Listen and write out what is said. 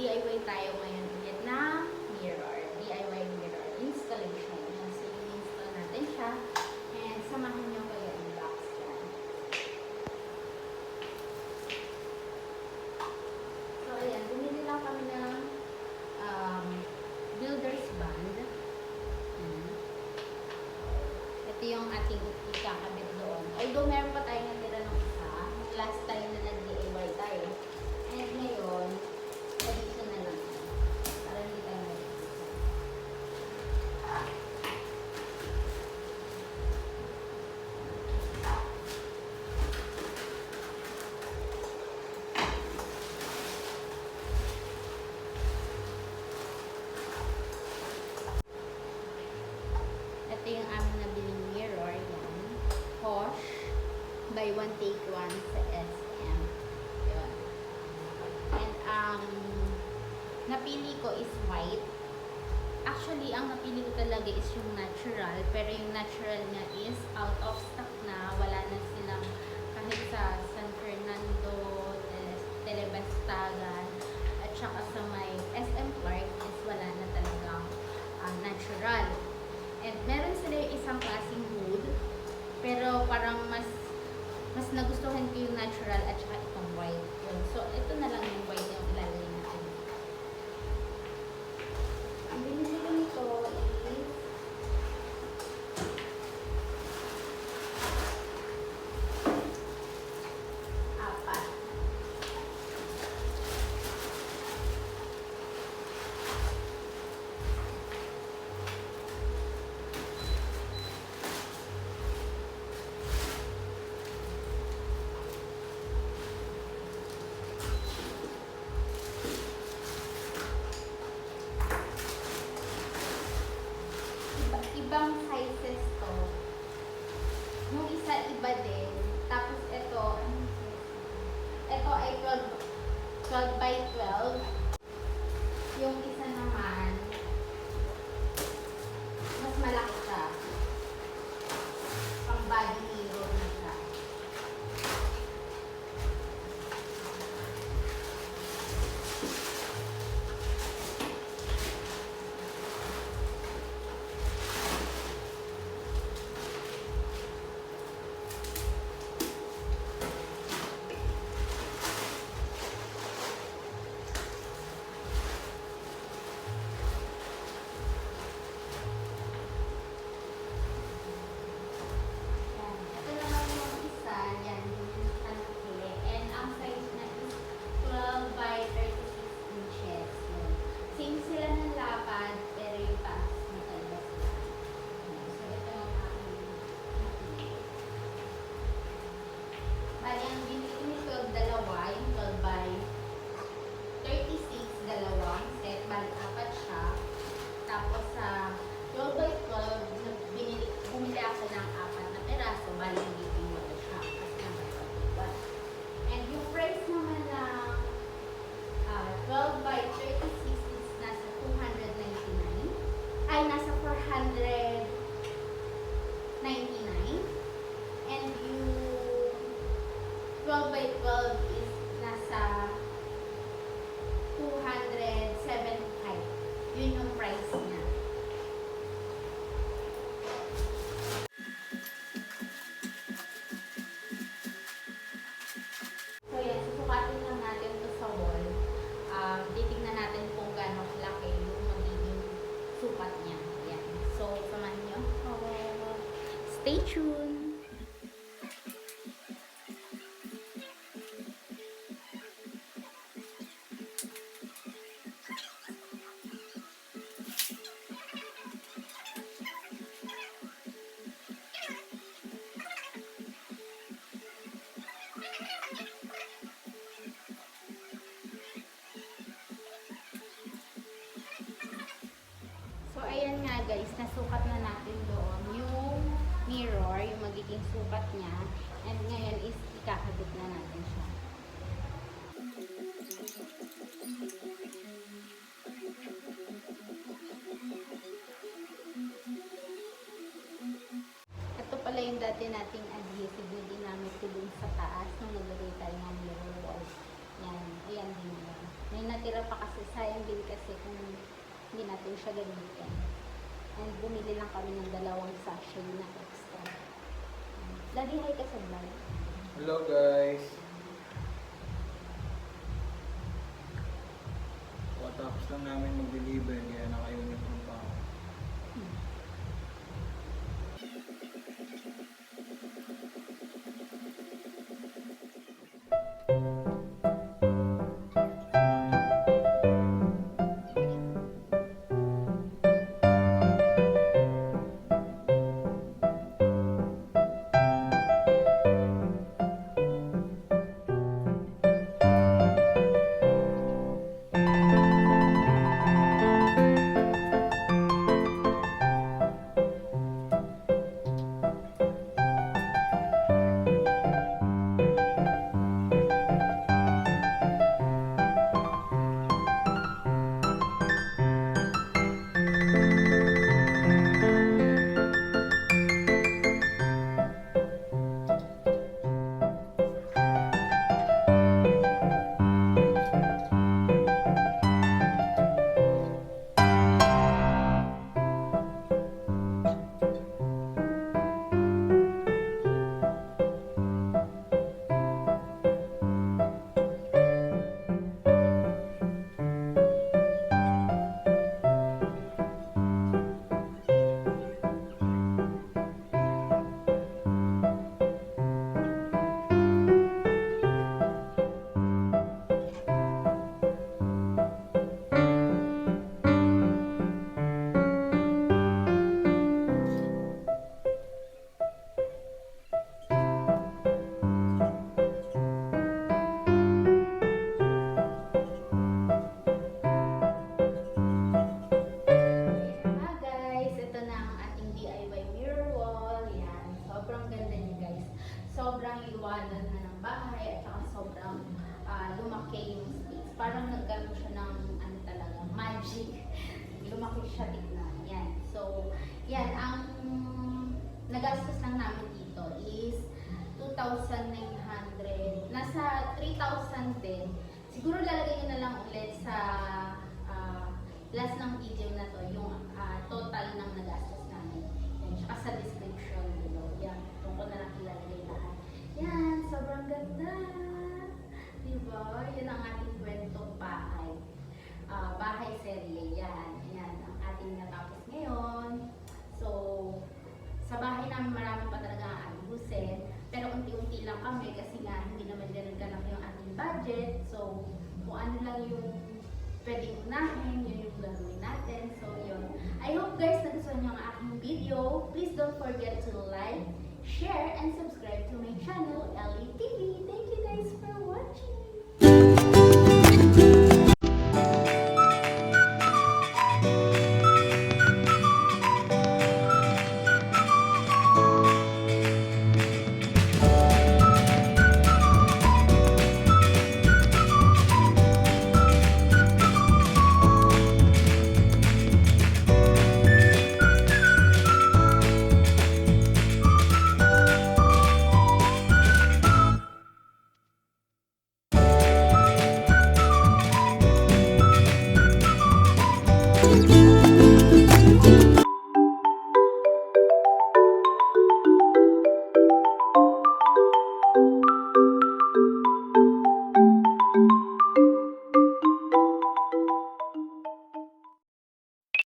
Mag-DIY tayo ngayon ulit ng mirror. DIY mirror installation. Yan. So, i-install natin siya. And samahan nyo ko yung box yan. So, ayan. Bumili lang kami ng builder's band. Ito yung ating ikakabit doon. Although meron pa tayo natira ng isa. Last time na nag-DIY tayo. And ngayon, addition na lang. Para hindi tayo mag-addition. Ito yung aming nabiling mirror. Yan. Posh. Buy one, take one sa SM. Yun. And napili ko is white. Actually, ang napili ko talaga is yung natural. Pero yung natural niya is out of stock na. Wala na silang kahit sa San Fernando, Telebastagan, at saka sa may SM Clark is wala na talagang natural. And meron sila yung isang klaseng wood. Pero parang mas nagustuhan ko yung natural at saka itong white. Yun. So, ito na lang yung white yung ilalagay natin. Ang binili ko nito is apat. Ibang sizes to. Yung isa iba din. Tapos ito ay 12 by 12. Yung isa naman, mas malaki siya. Pang body mirror na siya. Same sila ng lapad, pero yung taas matanda sila. So, ito yung aking napili. Bali, ang binili nito, dalawa, yung 12 by 36, dalawang set. Bali, apat siya. Tapos, sa 12 by 12, bumili ako ng apat na peraso. Bali, hindi wala siya. Kasi naman 21. And yung price naman ng 12 by 36, nasa 299. Ay, nasa 499. And yung 12 by 12 is nasa 275. Yun yung price niya. So, yan. Susukatin lang natin ito sa wall. Titignan natin kung gaano kalaki yung magiging sukat niya. Ayan. So, samahan nyo. Stay tuned! So, ayan nga guys, nasukat na natin doon yung mirror, yung magiging sukat niya. And ngayon is ikakabit na natin siya. Ito pala yung dati nating adhesive na ginamit ko dun sa taas nung naglagay tayo ng mirror wall. Yan, ayan din yan. Yan May natira pa kasi, sayang din kasi kung hindi natin siya gamitin. And bumili lang kami ng 2 sachet na extra. Lagi hi ka sa vlog. Hello guys! Tapos lang namin mag-deliver kaya naka-uniform pa ako. Sobrang liwanag na ng bahay at saka sobrang lumaki yung space. Parang nagkaroon siya ng ano talaga, magic. Lumaki siya tignan. Yan. So, yan. Ang nagastos lang namin dito is 2,900. Nasa 3,000 din. Siguro lalagay ko na lang ulit sa last ng video na to, yung total ng nagastos namin. Yan. Tsaka sa description below. Yan. Doon ko na lang ilalagay lahat. Yan, sobrang ganda. Diba? Yan ang ating kwentong bahay. Bahay serye. Yan. Yan ang ating natapos ngayon. So, sa bahay namin marami pa talaga ang ayusin. Pero unti-unti lang kami kasi nga hindi naman ganun kalaki yung ating budget. So, kung ano lang yung pwedeng unahin, yun yung gagawin natin. So, yun. I hope guys nagustuhan nyo ang aking video. Please don't forget to like, share, and subscribe to my channel, Ellie TV.